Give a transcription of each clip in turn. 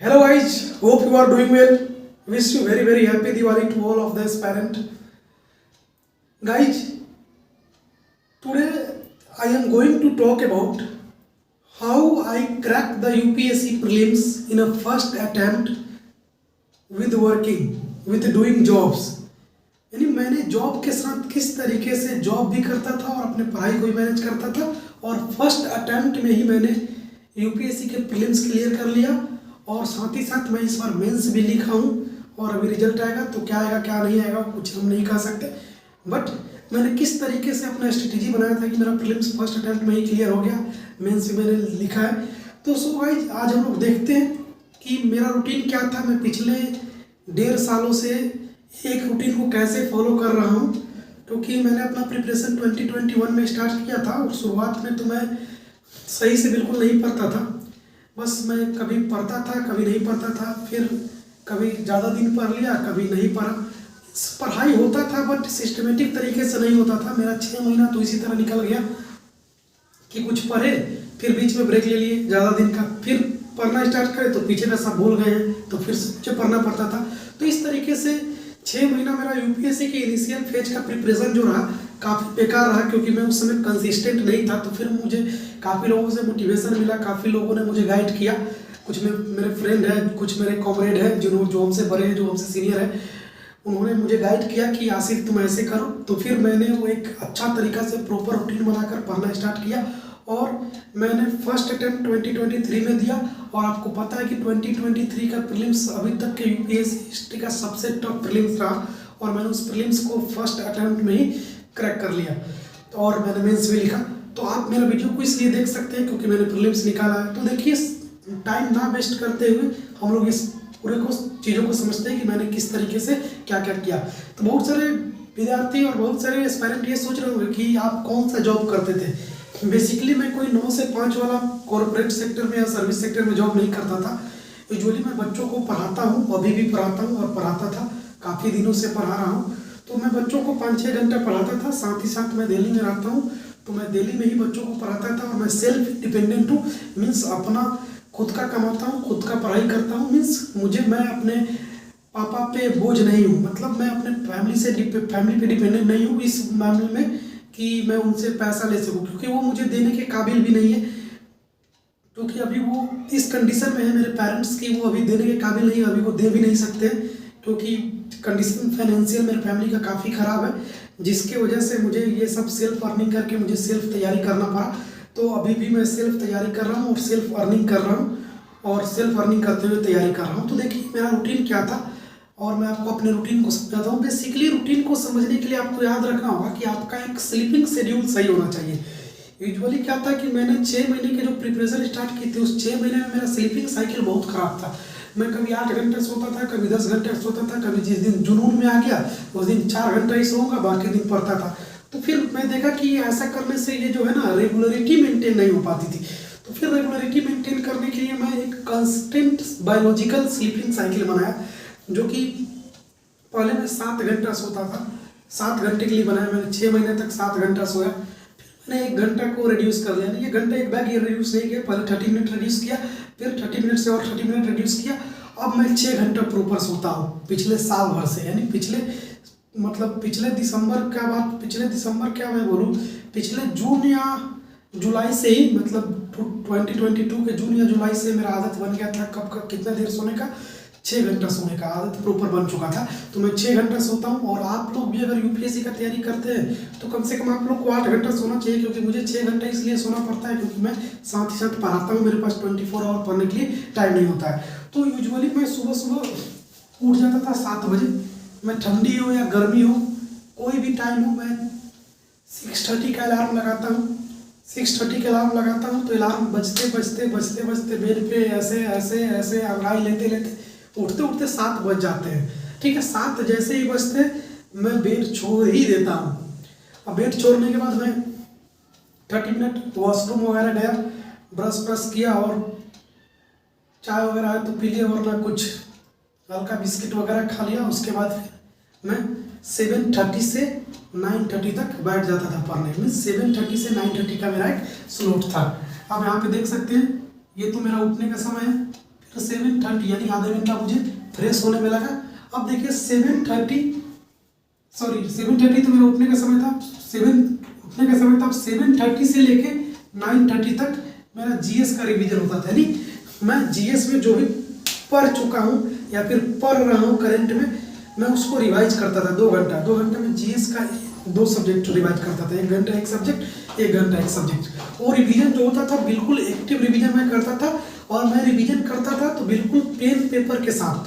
Hello guys, hope you are doing well. Wish you very happy Diwali to all of this parent. Guys, today I am going to talk about how I cracked the UPSC prelims in a first attempt with doing jobs. यानी मैंने job के साथ किस तरीके से job भी करता था और अपने पढ़ाई को भी मैनेज करता था और फर्स्ट अटेम्प्ट में ही मैंने यूपीएससी के प्रीलिम्स क्लियर कर लिया और साथ ही साथ मैं इस बार मेंस भी लिखा हूँ और अभी रिजल्ट आएगा तो क्या आएगा क्या नहीं आएगा कुछ हम नहीं कह सकते, बट मैंने किस तरीके से अपना स्ट्रेटेजी बनाया था कि मेरा प्रीलिम्स फर्स्ट अटेम्प्ट में ही क्लियर हो गया, मेंस भी मैंने लिखा है। तो सो गाइस आज हम लोग देखते हैं कि मेरा रूटीन क्या था। मैं पिछले 1.5 सालों से एक रूटीन को कैसे फॉलो कर रहा हूँ, क्योंकि मैंने अपना प्रिपरेशन 2021 में स्टार्ट किया था और शुरुआत में तो मैं सही से बिल्कुल नहीं पढ़ता था। बस मैं कभी पढ़ता था कभी नहीं पढ़ता था, फिर कभी ज़्यादा दिन पढ़ लिया कभी नहीं पढ़ा। पढ़ाई होता था बट सिस्टमेटिक तरीके से नहीं होता था। मेरा 6 महीना तो इसी तरह निकल गया कि कुछ पढ़े फिर बीच में ब्रेक ले लिए ज़्यादा दिन का, फिर पढ़ना स्टार्ट करे तो पीछे का सब भूल गए हैं तो फिर से मुझे पढ़ना पड़ता था। तो इस तरीके से 6 महीना मेरा यूपीएससी के इनिशियल फेज का प्रिपरेशन जो रहा काफ़ी बेकार रहा, क्योंकि मैं उस समय कंसिस्टेंट नहीं था। तो फिर मुझे काफ़ी लोगों से मोटिवेशन मिला, काफ़ी लोगों ने मुझे गाइड किया। कुछ मेरे फ्रेंड हैं, कुछ मेरे कॉमरेड हैं जो हमसे बड़े हैं, जो हमसे सीनियर हैं, उन्होंने मुझे गाइड किया कि आसिफ तुम ऐसे करो। तो फिर मैंने वो एक अच्छा तरीका से प्रॉपर रूटीन बनाकर पढ़ना स्टार्ट किया और मैंने फर्स्ट अटेम्प्ट 2023 में दिया। और आपको पता है कि 2023 का प्रीलिम्स अभी तक के यूपीएससी हिस्ट्री का सबसे टफ प्रीलिम्स रहा और मैंने उस प्रीलिम्स को फर्स्ट अटेम्प्ट में ही क्रैक कर लिया और मैंने मेंस भी लिखा। तो आप मेरा वीडियो को इसलिए देख सकते हैं क्योंकि मैंने प्रीलिम्स निकाला है। तो देखिए, टाइम ना वेस्ट करते हुए हम लोग इस पूरे को चीज़ों को समझते हैं कि मैंने किस तरीके से क्या क्या किया। तो बहुत सारे विद्यार्थी और बहुत सारे एस्पायरेंट ये सोच रहे होंगे कि आप कौन सा जॉब करते थे। बेसिकली मैं कोई 9 से 5 वाला कॉर्पोरेट सेक्टर में या सर्विस सेक्टर में जॉब नहीं करता था। यूजुअली मैं बच्चों को पढ़ाता हूँ, अभी भी पढ़ाता हूँ और पढ़ाता था, काफ़ी दिनों से पढ़ा रहा हूँ। तो मैं बच्चों को 5-6 घंटा पढ़ाता था। साथ ही साथ मैं दिल्ली में रहता हूँ तो मैं दिल्ली में ही बच्चों को पढ़ाता था और मैं सेल्फ डिपेंडेंट हूँ। मीन्स अपना खुद का कमाता हूँ, खुद का पढ़ाई करता हूँ। मीन्स मैं अपने पापा पे बोझ नहीं हूँ, मतलब मैं अपने फैमिली पे डिपेंडेंट नहीं हूँ इस मामले में कि मैं उनसे पैसा ले सकूँ, क्योंकि वो मुझे देने के काबिल भी नहीं है। क्योंकि अभी वो इस कंडीशन में है मेरे पेरेंट्स की, वो अभी देने के काबिल नहीं है, अभी वो दे भी नहीं सकते, क्योंकि कंडीशन फाइनेंशियल मेरे फैमिली का काफ़ी ख़राब है, जिसके वजह से मुझे ये सब सेल्फ अर्निंग करके मुझे सेल्फ तैयारी करना पड़ा। तो अभी भी मैं सेल्फ तैयारी कर रहा हूँ और सेल्फ अर्निंग कर रहा हूँ और सेल्फ अर्निंग करते हुए तैयारी कर रहा हूँ। तो देखिए मेरा रूटीन क्या था और मैं आपको अपने रूटीन को समझाता हूँ। बेसिकली रूटीन को समझने के लिए आपको याद रखना होगा कि आपका एक स्लीपिंग शेड्यूल सही होना चाहिए। यूजुअली क्या था कि मैंने 6 महीने के जो प्रिपरेशन स्टार्ट की थी उस 6 महीने में मेरा स्लीपिंग साइकिल बहुत ख़राब था। मैं कभी 8 घंटे सोता था, कभी 10 घंटे सोता था, कभी जिस दिन जुनून में आ गया उस दिन 4 घंटा ही सोऊंगा, बाकी दिन पढ़ता था। तो फिर मैं देखा कि ऐसा करने से ये जो है ना रेगुलरिटी मेंटेन नहीं हो पाती थी। तो फिर रेगुलरिटी मेंटेन करने के लिए मैं एक कांस्टेंट बायोलॉजिकल स्लीपिंग साइकिल बनाया, जो कि पहले मैं 7 घंटा सोता था। 7 घंटे के लिए बनाया मैंने, 6 महीने तक 7 घंटा सोया। फिर मैंने 1 घंटा को रिड्यूस कर दिया। ये घंटा एक बैग ये रिड्यूस नहीं किया, पहले 30 मिनट रिड्यूस किया, फिर 30 मिनट से और 30 मिनट रिड्यूस किया। अब मैं 6 घंटा प्रॉपर सोता हूँ पिछले साल भर से। यानी पिछले दिसंबर क्या मैं बोलूँ, पिछले जून या जुलाई से ही, मतलब 2022 के जून या जुलाई से मेरा आदत बन गया था कब कितना देर सोने का, 6 घंटा सोने का आदत प्रॉपर बन चुका था। तो मैं 6 घंटा सोता हूँ और आप लोग भी अगर यूपीएससी का तैयारी करते हैं तो कम से कम आप लोग को 8 घंटा सोना चाहिए, क्योंकि मुझे 6 घंटा इसलिए सोना पड़ता है क्योंकि मैं साथ ही साथ पढ़ाता हूँ, मेरे पास 24 आवर पढ़ने के लिए टाइम नहीं होता है। तो यूजुअली मैं सुबह उठ जाता था 7 बजे। मैं ठंडी हो या गर्मी हो, कोई भी टाइम हो, मैं 6:30 का अलार्म लगाता हूँ। 6:30 का अलार्म लगाता हूँ तो अलार्म बजते बेड पे ऐसे अंगड़ाई लेते उठते 7 बज जाते हैं। ठीक है, 7 जैसे ही बजते मैं बेड छोड़ ही देता हूँ। अब बेड छोड़ने के बाद मैं 30 मिनट वॉशरूम वगैरह गया, ब्रश किया और चाय वगैरह है तो पी लिया, वरना कुछ हल्का बिस्किट वगैरह खा लिया। उसके बाद मैं 7:30 से 9:30 तक बैठ जाता था पढ़ने। मीन्स 7:30 से 9:30 का मेरा एक स्लॉट था। आप यहाँ पे देख सकते हैं, ये तो मेरा उठने का समय है। फिर 7:30 यानी आधे घंटा मुझे फ्रेश होने में लगा। अब देखिए 7:30 तो मेरा उठने का समय था, 7:30 से लेके 9:30 तक मेरा जीएस का रिवीजन होता था। यानी मैं जीएस में जो भी पढ़ चुका हूँ या फिर पढ़ रहा हूँ करंट में, मैं उसको रिवाइज करता था 2 घंटा में जीएस का 2 सब्जेक्ट रिवाइज करता था, 1 घंटा एक सब्जेक्ट, 1 घंटा एक सब्जेक्ट। वो रिवीजन जो होता था बिल्कुल एक्टिव रिवीजन मैं करता था, और मैं रिवीजन करता था तो बिल्कुल पेन पेपर के साथ,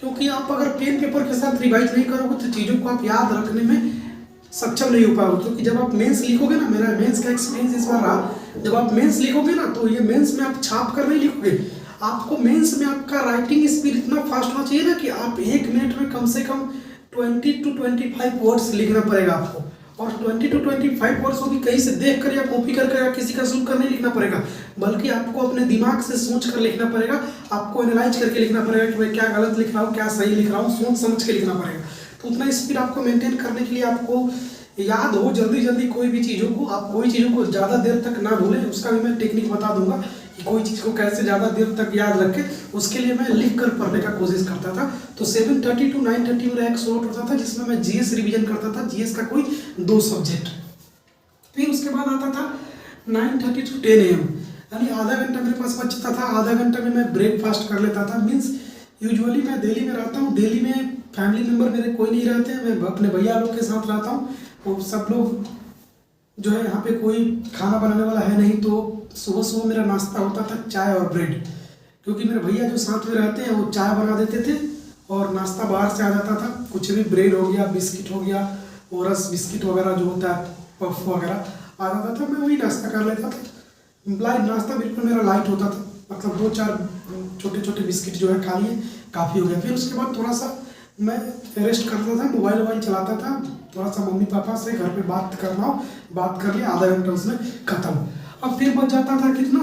क्योंकि आप अगर पेन पेपर के साथ रिवाइज नहीं करोगे तो चीज़ों को आप याद रखने में सक्षम नहीं हो पाओगे। क्योंकि जब आप मेंस लिखोगे ना, मेरा मेंस का एक्सपीरियंस इस बार रहा, जब आप मेंस लिखोगे ना तो ये मेंस में आप छाप कर नहीं लिखोगे, आपको मेंस में आपका राइटिंग स्पीड इतना फास्ट होना चाहिए ना कि आप 1 मिनट में कम से कम 20 to 25 वर्ड्स लिखना पड़ेगा आपको। और 20 to 25 वर्ड्स को भी कहीं से देख कर या कॉपी कर कर या किसी का सुन कर नहीं लिखना पड़ेगा, बल्कि आपको अपने दिमाग से सोच कर लिखना पड़ेगा, आपको एनालाइज करके लिखना पड़ेगा कि मैं क्या गलत लिख रहा हूँ, क्या सही लिख रहा हूँ, सोच समझ के लिखना पड़ेगा। तो उतना स्पीड आपको मेंटेन करने के लिए आपको याद हो जल्दी कोई भी चीज़ों को, आप कोई चीज़ों को ज़्यादा देर तक ना भूलें, उसका भी मैं टेक्निक बता दूंगा कि कोई चीज़ को कैसे ज़्यादा देर तक याद रखें। उसके लिए मैं लिख कर पढ़ने का कोशिश करता था। तो 7:30 to 9:30 मेरा एक स्लॉट होता था जिसमें मैं जीएस रिवीजन करता था, जीएस का कोई 2 सब्जेक्ट। फिर उसके बाद आता था 9:30 to 10 AM, यानी आधा घंटा मेरे पास बचता था। आधा घंटा में मैं ब्रेकफास्ट कर लेता था। मीन्स यूजुअली मैं दिल्ली में रहता हूँ, दिल्ली में फैमिली मेम्बर मेरे कोई नहीं रहते हैं, मैं अपने भैया लोग के साथ रहता हूँ। वो सब लोग जो है यहाँ पे कोई खाना बनाने वाला है नहीं, तो सुबह सुबह मेरा नाश्ता होता था चाय और ब्रेड, क्योंकि मेरे भैया जो साथ में रहते हैं वो चाय बना देते थे और नाश्ता बाहर से आ जाता था। कुछ भी ब्रेड हो गया, बिस्किट हो गया, ओरस बिस्किट वगैरह जो होता है, पफ वगैरह आ जाता था, मैं वही नाश्ता कर लेता था। लाइट नाश्ता बिल्कुल मेरा लाइट होता था, मतलब 2-4 छोटे छोटे बिस्किट जो है खा लिए, काफ़ी हो गया। फिर उसके बाद थोड़ा सा मैं रेस्ट करता था, मोबाइल चलाता था, थोड़ा सा मम्मी पापा से घर पे बात करना हो, बात कर लिया, आधा घंटा उसमें खत्म। अब फिर बच जाता था कितना,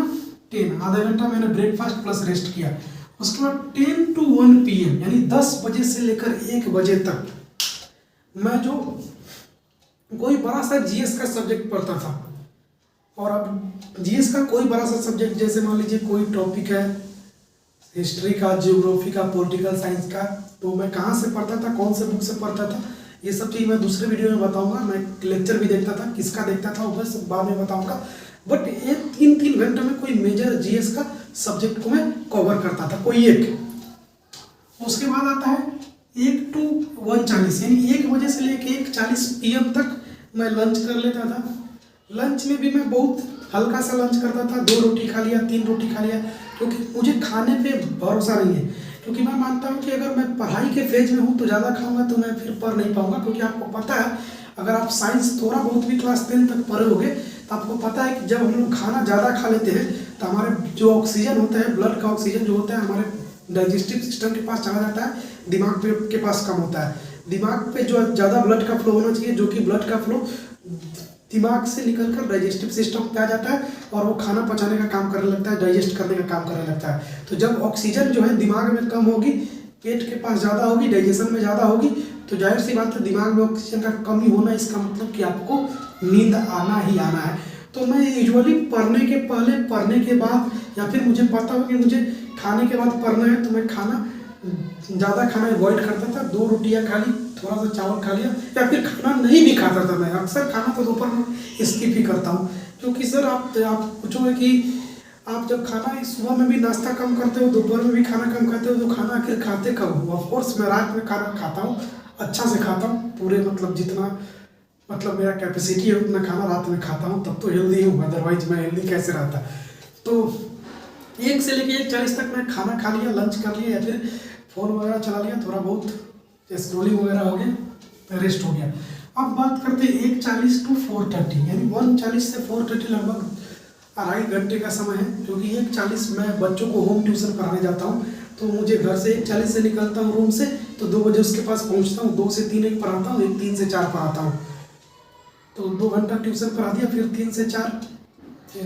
10, आधा घंटा मैंने ब्रेकफास्ट प्लस रेस्ट किया। उसके बाद 10 to 1 PM यानी 10 बजे से लेकर 1 बजे तक मैं जो कोई बड़ा सा जीएस का सब्जेक्ट पढ़ता था। और अब जीएस का कोई बड़ा सा सब्जेक्ट, जैसे मान लीजिए कोई टॉपिक है हिस्ट्री का, जियोग्राफी का, पॉलिटिकल साइंस का, तो मैं कहाँ से पढ़ता था, कौन से बुक से पढ़ता था, ये सब चीज़ मैं दूसरे वीडियो में बताऊंगा। मैं लेक्चर भी देखता था, किसका देखता था वो सब बाद में बताऊंगा। बट ये 3 घंटे में कोई मेजर जीएस का सब्जेक्ट को मैं कवर करता था, कोई एक। उसके बाद आता है 1 to 1:40 यानी 1 बजे से लेके 1:40 PM तक मैं लंच कर लेता था। लंच में भी मैं बहुत हल्का सा लंच करता था, 2 रोटी खा लिया, 3 रोटी खा लिया, क्योंकि मुझे खाने पे भरोसा नहीं है। क्योंकि मैं मानता हूँ कि अगर मैं पढ़ाई के फेज में हूँ तो ज़्यादा खाऊंगा तो मैं फिर पढ़ नहीं पाऊंगा। क्योंकि आपको पता है, अगर आप साइंस थोड़ा बहुत भी क्लास 10 तक पढ़े होगे तो आपको पता है कि जब हम लोग खाना ज़्यादा खा लेते हैं तो हमारे जो ऑक्सीजन होता है, ब्लड का ऑक्सीजन जो होता है हमारे डाइजेस्टिव सिस्टम के पास चला जाता है, दिमाग के पास कम होता है। दिमाग पे जो ज़्यादा ब्लड का फ्लो होना चाहिए, जो कि ब्लड का फ्लो दिमाग से निकलकर डाइजेस्टिव सिस्टम पे आ जाता है और वो खाना पचाने का काम करने लगता है, डाइजेस्ट करने का काम करने लगता है। तो जब ऑक्सीजन जो है दिमाग में कम होगी, पेट के पास ज़्यादा होगी, डाइजेशन में ज़्यादा होगी, तो जाहिर सी बात है दिमाग में ऑक्सीजन का कमी होना, इसका मतलब कि आपको नींद आना ही आना है। तो मैं यूजुअली पढ़ने के पहले, पढ़ने के बाद, या फिर मुझे पता हो कि मुझे खाने के बाद पढ़ना है तो मैं खाना ज़्यादा खाना अवॉइड करता था। 2 रोटियाँ खा ली, थोड़ा सा चावल खा लिया, या फिर खाना नहीं भी खाता था। मैं अक्सर खाना तो दोपहर में स्किप ही करता हूँ, क्योंकि सर आप पूछोगे कि आप जब खाना सुबह में भी नाश्ता कम करते हो, दोपहर में भी खाना कम खाते हो, तो खाना आखिर खाते कब हो? ऑफकोर्स मैं रात में खाना खाता हूँ, अच्छा से खाता हूँ, पूरे मतलब जितना मतलब मेरा कैपेसिटी है उतना खाना रात में खाता हूँ, तब तो हेल्दी हूँ, अदरवाइज मैं हेल्दी कैसे रहता। तो 1 से लेकर 1:40 तक मैं खाना खा लिया, लंच कर लिया, या फिर फ़ोन वगैरह चला लिया, थोड़ा बहुत स्क्रोलिंग वगैरह हो गया, रेस्ट हो गया। अब बात करते हैं 1:40 to 4:30 यानी 1:40 से 4:30 लगभग 2.5 घंटे का समय है। क्योंकि 1:40 मैं बच्चों को होम ट्यूशन पढ़ाने जाता हूँ, तो मुझे घर से 1:40 से निकलता हूँ रूम से, तो 2 बजे उसके पास पहुँचता हूँ। 2 से 3 एक पढ़ाता हूँ, 3 से 4 पढ़ाता हूँ, तो 2 घंटा ट्यूशन पढ़ा दिया। फिर 3 से 4,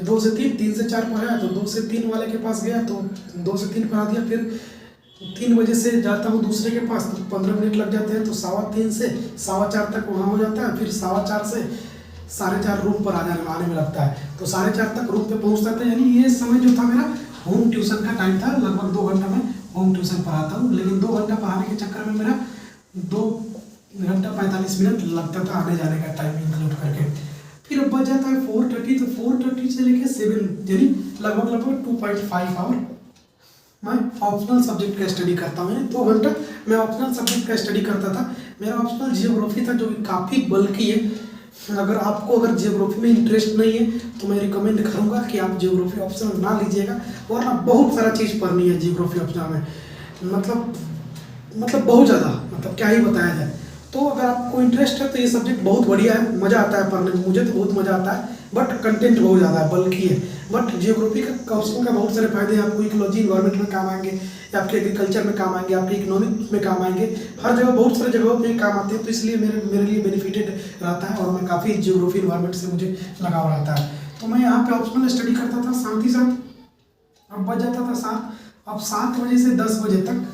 2 से 3, 3 से 4 पढ़ाया, तो 2 से 3 वाले के पास गया तो 2 से 3 पढ़ा दिया। फिर 3 बजे से जाता हूँ दूसरे के पास, तो 15 मिनट लग जाते हैं, तो 3:15 से 4:15 तक वहाँ हो जाता है। फिर 4:15 से 4:30 रूम पर आने में लगता है, तो 4:30 तक रूम पे पहुँचता था। यानी ये समय जो था मेरा होम ट्यूशन का टाइम था, लगभग 2 घंटा मैं होम ट्यूशन पढ़ाता हूँ, लेकिन 2 घंटा पढ़ाने के चक्कर में मेरा 2 घंटा 45 मिनट लगता था आने जाने का टाइम इंक्लूड करके। फिर अब बच जाता है 4:30, तो 4:30 से लेके 7 यानी लगभग 2.5 आवर मैं ऑप्शनल सब्जेक्ट का स्टडी करता हूँ। 2 घंटा मैं ऑप्शनल सब्जेक्ट का स्टडी करता था। मेरा ऑप्शनल जियोग्राफी था, जो कि काफ़ी बल्कि है। अगर जियोग्राफी में इंटरेस्ट नहीं है तो मैं रिकमेंड करूँगा कि आप जियोग्राफी ऑप्शनल ना लीजिएगा, वरना बहुत सारा चीज़ पढ़नी है जियोग्राफी ऑप्शनल में, मतलब बहुत ज़्यादा, मतलब क्या ही बताया जाए। तो अगर आपको इंटरेस्ट है तो ये सब्जेक्ट बहुत बढ़िया है, मज़ा आता है पढ़ने में, मुझे तो बहुत मज़ा आता है, बट कंटेंट बहुत ज़्यादा है, बल्कि है। बट जियोग्राफी का क्वेश्चन का बहुत सारे फायदे हैं, आपको इकोलॉजी इन्वायरमेंट में काम आएंगे, या आपके एग्रीकल्चर में काम आएंगे, आपके इकोनॉमिक में काम आएंगे, हर जगह बहुत सारे जगहों पे काम आते हैं। तो इसलिए मेरे लिए बेनिफिटेड रहता है, और मैं काफ़ी जियोग्राफी इन्वायरमेंट से मुझे लगाव रहता है। तो मैं यहाँ पे ऑप्शनल स्टडी करता था, साथ ही साथ अब बच जाता था 7, अब 7 बजे से 10 बजे तक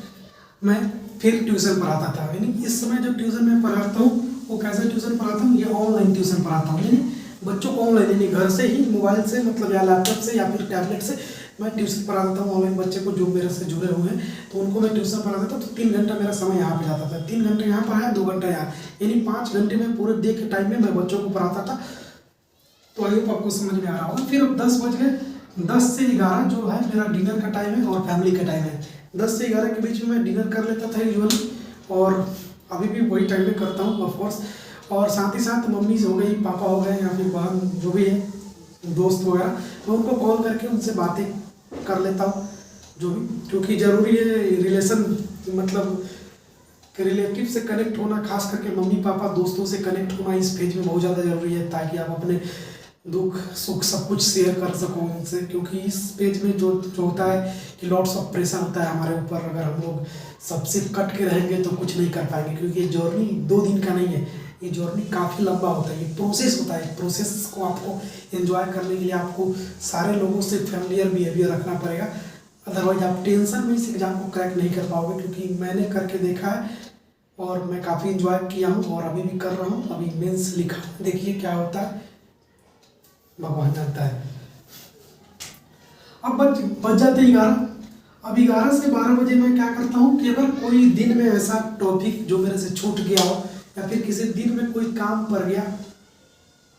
मैं फिर ट्यूशन पढ़ाता था। यानी इस समय जो ट्यूशन मैं पढ़ाता हूँ वो कैसे ट्यूशन पढ़ाता हूँ, ये ऑनलाइन ट्यूशन पढ़ाता हूँ, यानी बच्चों को ऑनलाइन, यानी घर से ही मोबाइल से, मतलब या लैपटॉप से या फिर टैबलेट से मैं ट्यूशन पढ़ा देता हूँ ऑनलाइन बच्चे को जो मेरे से जुड़े हुए हैं, तो उनको मैं ट्यूशन पढ़ा देता हूँ। तो 3 घंटा मेरा समय यहाँ पे जाता था, 3 घंटे यहाँ पढ़ाया, 2 घंटा यहाँ, यानी 5 घंटे में पूरे डे के टाइम में मैं बच्चों को पढ़ाता था। तो आई होप आपको समझ में आ रहा होगा। फिर अब 10 बज गए, 10 से 11 जो है मेरा डिनर का टाइम है और फैमिली का टाइम है। 10 से 11 के बीच में मैं डिनर कर लेता था यूजुअली, और अभी भी वही टाइम में करता हूँ ऑफकोर्स। और साथ ही साथ मम्मी हो गई, पापा हो गए, या फिर बहन जो भी है, दोस्त वगैरह, मैं उनको कॉल करके उनसे बातें कर लेता हूँ जो भी, क्योंकि ज़रूरी है रिलेशन, मतलब रिलेटिव से कनेक्ट होना, खास करके मम्मी पापा दोस्तों से कनेक्ट होना इस फेज में बहुत ज़्यादा ज़रूरी है, ताकि आप अपने दुख सुख सब कुछ शेयर कर सको उनसे। क्योंकि इस पेज में जो होता है कि लॉट्स ऑफ प्रेशर होता है हमारे ऊपर, अगर हम लोग सबसे कट के रहेंगे तो कुछ नहीं कर पाएंगे, क्योंकि ये जर्नी 2 दिन का नहीं है, ये जर्नी काफ़ी लंबा होता है, ये प्रोसेस होता है। प्रोसेस को आपको एंजॉय करने के लिए आपको सारे लोगों से फैमिलियर बिहेवियर रखना पड़ेगा, अदरवाइज आप टेंशन में इस एग्जाम को क्रैक नहीं कर पाओगे। क्योंकि मैंने करके देखा है और मैं काफ़ी एंजॉय किया हूँ, और अभी भी कर रहा हूँ। अभी मेंस लिखा, देखिए क्या होता है, भगवान जानता है। अब बच जाते 11। अब 11 से 12 बजे मैं क्या करता हूँ कि अगर कोई दिन में ऐसा टॉपिक जो मेरे से छूट गया हो, या फिर किसी दिन में कोई काम पड़ गया,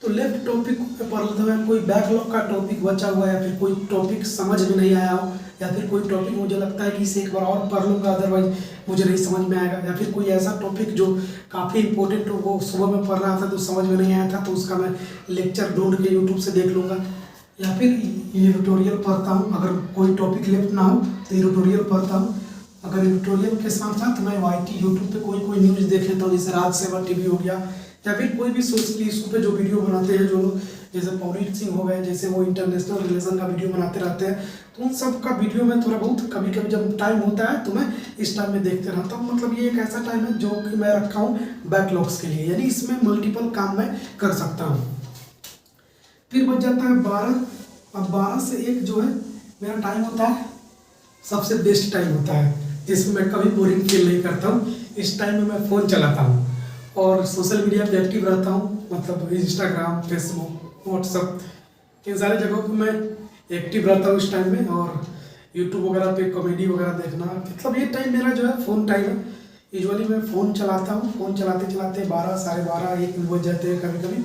तो लेफ्ट टॉपिक पे पढ़ लेता हूँ। कोई बैकलॉग का टॉपिक बचा हुआ है, या फिर कोई टॉपिक समझ में नहीं आया हो, या फिर कोई टॉपिक मुझे लगता है कि इसे एक बार और पढ़ लूँगा, अदरवाइज मुझे नहीं समझ में आएगा, या फिर कोई ऐसा टॉपिक जो काफ़ी इंपॉर्टेंट हो, वो सुबह में पढ़ रहा था तो समझ में नहीं आया था, तो उसका मैं लेक्चर ढूंढ के यूट्यूब से देख लूँगा, या फिर ये ट्यूटोरियल पढ़ता हूँ। अगर कोई टॉपिक लेफ्ट ना हो तो ये ट्यूटोरियल पढ़ता हूँ। अगर ट्यूटोरियल के साथ साथ मैं वाईटी यूट्यूब पे कोई न्यूज़ देख लेता हूँ, जैसे राज सेवा टीवी हो गया, या फिर कोई भी सोशल इशू पे जो वीडियो बनाते हैं जो लोग, जैसे पौनीत सिंह हो गए, जैसे वो इंटरनेशनल रिलेशन का वीडियो बनाते रहते हैं, तो उन सब का वीडियो में थोड़ा बहुत कभी कभी जब टाइम होता है तो मैं इस टाइम में देखते रहता हूँ। मतलब ये एक ऐसा टाइम है जो कि मैं रखा हूँ बैकलॉग्स के लिए, यानी इसमें मल्टीपल काम मैं कर सकता हूँ। फिर बच जाता है 12। अब 12 से 1 जो है मेरा टाइम होता है, सबसे बेस्ट टाइम होता है, जिसमें मैं कभी बोरिंग फील नहीं करता हूँ। इस टाइम में मैं फ़ोन चलाता हूँ और सोशल मीडिया पे एक्टिव रहता हूँ, मतलब इंस्टाग्राम, फेसबुक, व्हाट्सअप, इन सारे जगहों पे मैं एक्टिव रहता हूँ इस टाइम में। और यूट्यूब वगैरह पे कॉमेडी वगैरह देखना, मतलब ये टाइम मेरा जो है फ़ोन टाइम है। यूजुअली मैं फ़ोन चलाता हूँ, फ़ोन चलाते चलाते 12, साढ़े 12, 1 बज जाते हैं कभी कभी,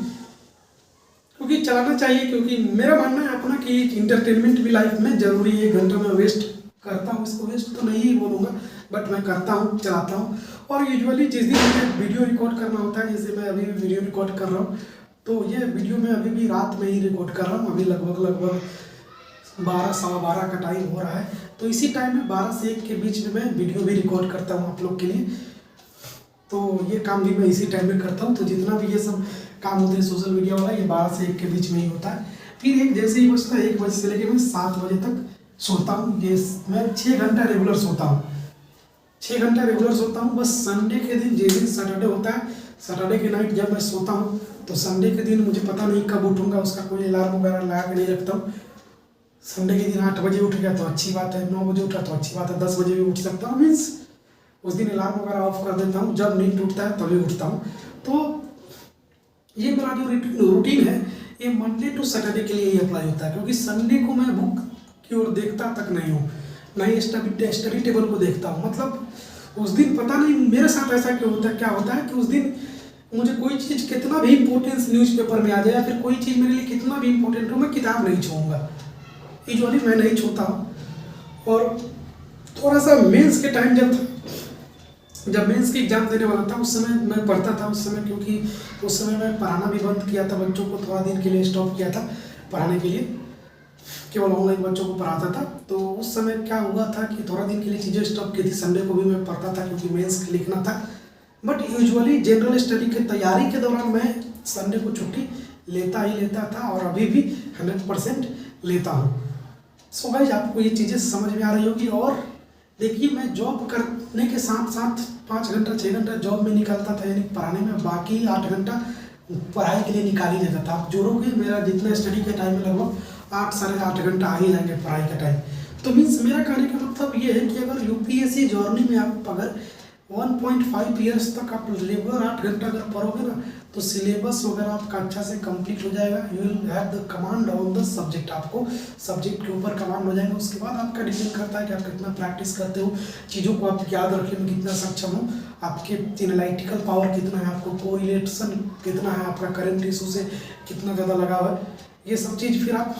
क्योंकि चलाना चाहिए। क्योंकि मेरा मानना है अपना कि इंटरटेनमेंट भी लाइफ में ज़रूरी है। 1 घंटा मैं वेस्ट करता हूँ, इसको वेस्ट तो नहीं बोलूँगा, बट मैं करता हूँ, चलाता हूँ। और यूजुअली जिस दिन मुझे वीडियो रिकॉर्ड करना होता है, जैसे मैं अभी भी वीडियो रिकॉर्ड कर रहा हूँ, तो ये वीडियो मैं अभी भी रात में ही रिकॉर्ड कर रहा हूँ। अभी लगभग 12, सवा 12 का टाइम हो रहा है, तो इसी टाइम में 12 से 1 के बीच में मैं वीडियो भी रिकॉर्ड करता हूँ आप लोग के लिए। तो ये काम भी मैं इसी टाइम में करता हूँ। तो जितना भी ये सब काम होते हैं सोशल मीडिया वाला, ये 12 से 1 के बीच में ही होता है। फिर एक जैसे ही बजता है 1 बजे से लेकर मैं 7 बजे तक सोता हूँ। ये मैं 6 घंटा रेगुलर सोता हूँ, 6 घंटा रेगुलर सोता हूँ। बस संडे के दिन, जिस दिन सैटरडे होता है, सैटरडे के नाइट जब मैं सोता हूँ, तो संडे के दिन मुझे पता नहीं कब उठूँगा, उसका कोई अलार्म वगैरह लगा के नहीं रखता हूँ। संडे के दिन 8 बजे उठ गया तो अच्छी बात है, 9 बजे उठा तो अच्छी बात है, 10 बजे भी उठ सकता हूँ। मीन्स उस दिन अलार्म वगैरह ऑफ कर देता हूँ, जब नींद टूटता है तभी उठता हूँ। तो ये मेरा जो रूटीन है, ये मंडे टू सैटरडे के लिए ही अप्लाई होता है, क्योंकि संडे को मैं बुक की ओर देखता तक नहीं हूँ, ना ही स्टडी टेबल को देखता हूँ। मतलब उस दिन पता नहीं मेरे साथ ऐसा क्यों होता है, क्या होता है कि उस दिन मुझे कोई चीज़ कितना भी इम्पोर्टेंस न्यूज़पेपर में आ जाए या फिर कोई चीज़ मेरे लिए कितना भी इम्पोर्टेंट हो, मैं किताब नहीं छूऊंगा, यूजुअली मैं नहीं छूता हूँ। और थोड़ा सा मेंस के टाइम जब मेंस की एग्जाम देने वाला था उस समय मैं पढ़ता था उस समय, क्योंकि उस समय मैं पढ़ाना भी बंद किया था, बच्चों को थोड़ा दिन के लिए स्टॉप किया था पढ़ाने के लिए, केवल ऑनलाइन बच्चों को पढ़ाता था। तो उस समय क्या हुआ था कि थोड़ा दिन के लिए चीज़ें स्टॉप की थी, संडे को भी मैं पढ़ता था क्योंकि मेंस लिखना था। बट यूजुअली जनरल स्टडी की तैयारी के दौरान मैं संडे को छुट्टी लेता ही लेता था और अभी भी 100% लेता हूँ। सो गाइस आपको ये चीज़ें समझ में आ रही होगी। और देखिए मैं जॉब करने के साथ साथ 5 घंटा 6 घंटा जॉब में निकालता था, यानी पढ़ाने में, बाकी 8 घंटा पढ़ाई के लिए निकाल ही देता था। आप जोड़ोगे मेरा जितना स्टडी का टाइम है लगभग 8 साढ़े 8 घंटा आ ही जाएंगे पढ़ाई का टाइम। तो मीन्स मेरा कहने का मतलब ये है कि अगर यूपीएससी जर्नी में आप अगर 1.5 ईयर्स तक आप रेगुलर 8 घंटा अगर पढ़ोगे ना, तो सिलेबस वगैरह आपका अच्छा से कंप्लीट हो जाएगा। You will have the command on the subject, आपको सब्जेक्ट के ऊपर कमांड हो जाएगा। उसके बाद आपका डिपेंड करता है कि आप कितना प्रैक्टिस करते हो, चीज़ों को आप याद रखने में कितना सक्षम हो, आपके एनालिटिकल पावर कितना है, आपको कोरिलेशन कितना है, आपका करंट इशू से कितना ज़्यादा लगाव है, ये सब चीज़ फिर आप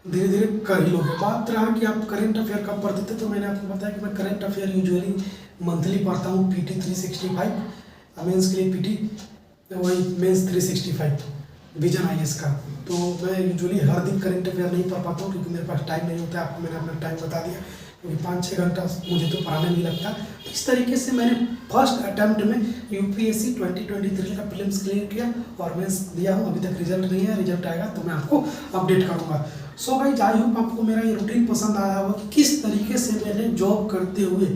धीरे धीरे कर ही लोगे। बात रहा कि आप करंट अफेयर कब पढ़ते थे, तो मैंने आपको बताया कि मैं करंट अफेयर यूजुअली मंथली पढ़ता हूँ। पीटी 365 मेंस के लिए, पीटी वही मेंस 365 विजन आईएएस का। तो मैं यूजुअली हर दिन करंट अफेयर नहीं पढ़ पाता हूँ क्योंकि मेरे पास टाइम नहीं होता है। आपको मैंने अपना टाइम बता दिया, क्योंकि 5-6 घंटा मुझे तो पढ़ाने नहीं लगता। तो इस तरीके से मैंने फर्स्ट अटैम्प्ट में यूपीएससी 2023 का प्रीलिम्स क्लियर किया और मेंस दिया हूँ। अभी तक रिजल्ट नहीं है, रिजल्ट आएगा तो मैं आपको अपडेट करूँगा। सो गाइस आई होप आपको मेरा ये रूटीन पसंद आया होगा कि किस तरीके से मैंने जॉब करते हुए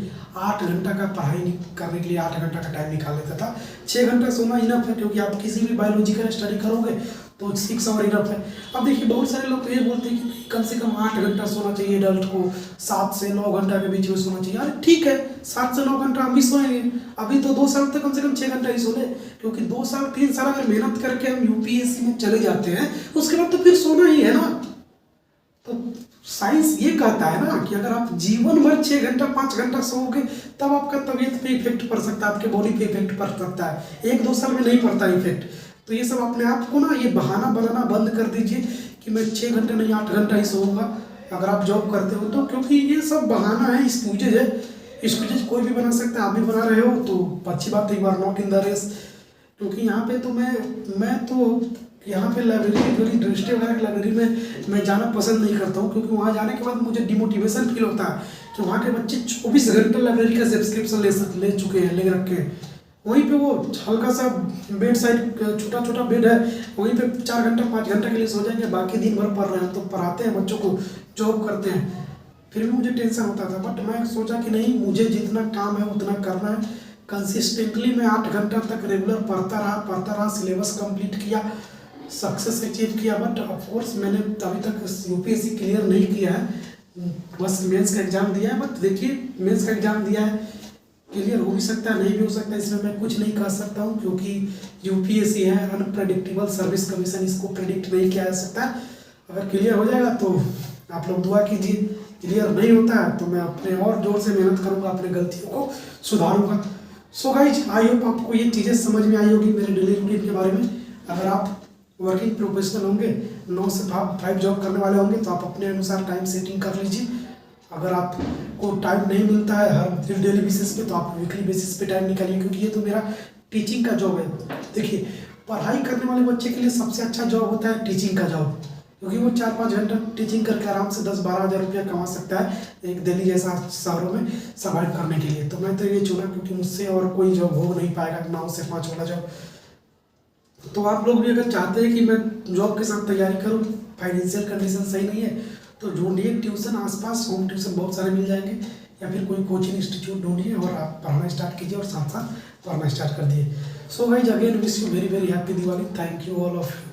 8 घंटा का पढ़ाई करने के लिए 8 घंटा का टाइम निकाल लेता था। 6 घंटा सोना इनफ है, क्योंकि आप किसी भी बायोलॉजिकल स्टडी करोगे तो 6 आवर इनफ है। अब देखिए बहुत सारे लोग तो ये बोलते हैं कि कम से कम 8 घंटा सोना चाहिए एडल्ट को, 7 से 9 घंटा के बीच में सोना चाहिए। अरे ठीक है, 7 से 9 घंटा हम भी सोएंगे। अभी तो 2 साल तक कम से कम 6 घंटा ही सोने, क्योंकि 2 साल 3 साल अगर मेहनत करके हम यूपीएससी में चले जाते हैं उसके बाद तो फिर सोना ही है ना। तो साइंस ये कहता है ना कि अगर आप जीवन भर 6 घंटा 5 घंटा सोओगे तब आपका तबीयत पे इफेक्ट पड़ सकता है, आपके बॉडी पे इफेक्ट पड़ सकता है। 1-2 साल में नहीं पड़ता इफेक्ट। तो ये सब अपने आप को ना ये बहाना बनाना बंद कर दीजिए कि मैं 6 घंटे नहीं 8 घंटा ही सोऊंगा अगर आप जॉब करते हो तो, क्योंकि ये सब बहाना है, एक्सक्यूजेज है। एक्सक्यूजेज कोई भी बना सकता है, आप भी बना रहे हो तो अच्छी बात है, एक बार नॉट इन द रेस। क्योंकि यहाँ पे तो मैं तो यहाँ पे लाइब्रेरी यूनिवर्सिटी वगैरह की लाइब्रेरी में मैं जाना पसंद नहीं करता हूँ, क्योंकि वहाँ जाने के बाद मुझे डिमोटिवेशन फील होता है कि वहाँ के बच्चे 24 घंटे लाइब्रेरी का सब्सक्रिप्शन ले चुके हैं, ले रखे हैं। वहीं पे वो हल्का सा बेड साइड छोटा छोटा बेड है, वहीं पे 4 घंटा 5 घंटा के लिए सो जाएंगे, बाकी दिन भर पढ़ रहे हैं। तो पढ़ाते हैं बच्चों को, जॉब करते हैं, फिर भी मुझे टेंशन होता था। बट मैं सोचा कि नहीं, मुझे जितना काम है उतना करना है। कंसिस्टेंटली मैं 8 घंटा तक रेगुलर पढ़ता रहा, सिलेबस कंप्लीट किया, सक्सेस अचीव किया। बट ऑफकोर्स मैंने अभी तक यूपीएससी क्लियर नहीं किया है, बस मेंस का एग्ज़ाम दिया है। बट देखिए मेंस का एग्ज़ाम दिया है, क्लियर हो भी सकता है नहीं भी हो सकता है, इसमें मैं कुछ नहीं कह सकता हूँ, क्योंकि यूपीएससी है, अनप्रेडिक्टेबल सर्विस कमीशन, इसको प्रेडिक्ट नहीं किया जा सकता। अगर क्लियर हो जाएगा तो आप लोग दुआ कीजिए, क्लियर नहीं होता है तो मैं अपने और जोर से मेहनत करूँगा, अपनी गलतियों को सुधारूँगा। सो गाइज आई होप आपको ये चीज़ें समझ में आई होगी मेरे डेली रूटीन के बारे में। अगर आप वर्किंग प्रोफेशनल होंगे, 9 से 5 जॉब करने वाले होंगे, तो आप अपने अनुसार टाइम सेटिंग कर लीजिए। अगर आपको टाइम नहीं मिलता है हर डेली बेसिस पे, तो आप वीकली बेसिस पे टाइम निकालिए, क्योंकि ये तो मेरा टीचिंग का जॉब है। देखिए पढ़ाई करने वाले बच्चे के लिए सबसे अच्छा जॉब होता है टीचिंग का जॉब, क्योंकि वो 4-5 घंटा टीचिंग करके आराम से 10-12 हज़ार रुपया कमा सकता है एक दिल्ली जैसा शहरों में सर्वाइव करने के लिए। तो मैं तो ये चुना, क्योंकि मुझसे और कोई जॉब हो नहीं पाएगा 9 से 5 वाला जॉब। तो आप लोग भी अगर चाहते हैं कि मैं जॉब के साथ तैयारी करूं, फाइनेंशियल कंडीशन सही नहीं है तो ढूंढिए ट्यूशन, आसपास होम ट्यूशन बहुत सारे मिल जाएंगे, या फिर कोई कोचिंग इंस्टीट्यूट ढूंढिए और आप पढ़ाना स्टार्ट कीजिए और साथ साथ पढ़ना स्टार्ट कर दिए। So guys again wish you very very happy Diwali. Thank you all of you.